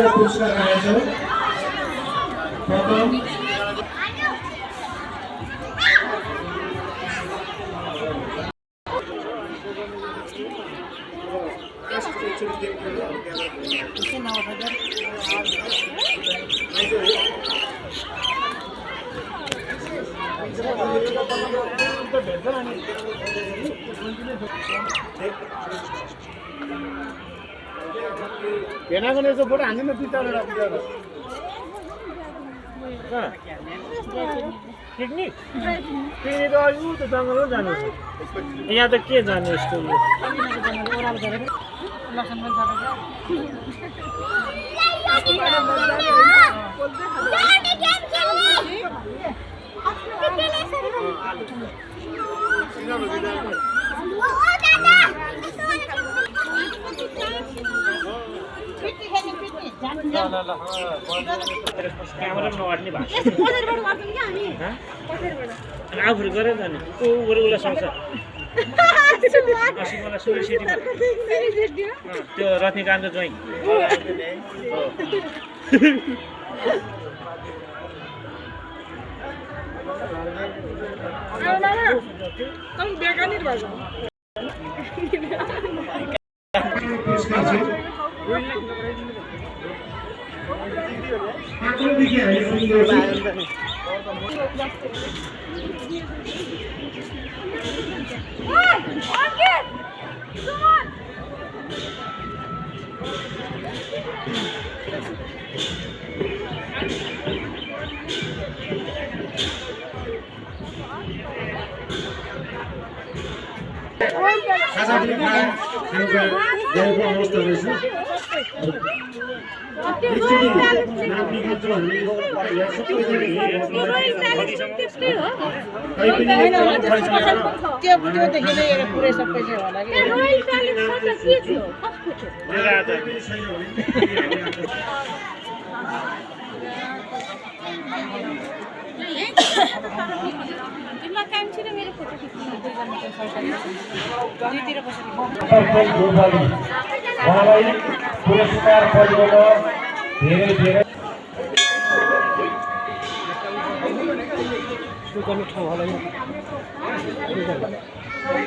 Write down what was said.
पुरस्कार आएछ प्रथम Kenapa nih sebut angin itu tidak ada tidak. Piknik? Piknik itu ayu itu janggal जानु. यहाँ त के जाने यस्तो यो? ओराल गरेर लसन पनि क्यामेरा नवाट्ने भएको आफूले गरेर जाने ऊ उसलाई सक्छ मलाई सुरी सिटीमा त्यो रत्नीकान्त ज्वाइँ पुरस्कार धेरै ठाउँ होला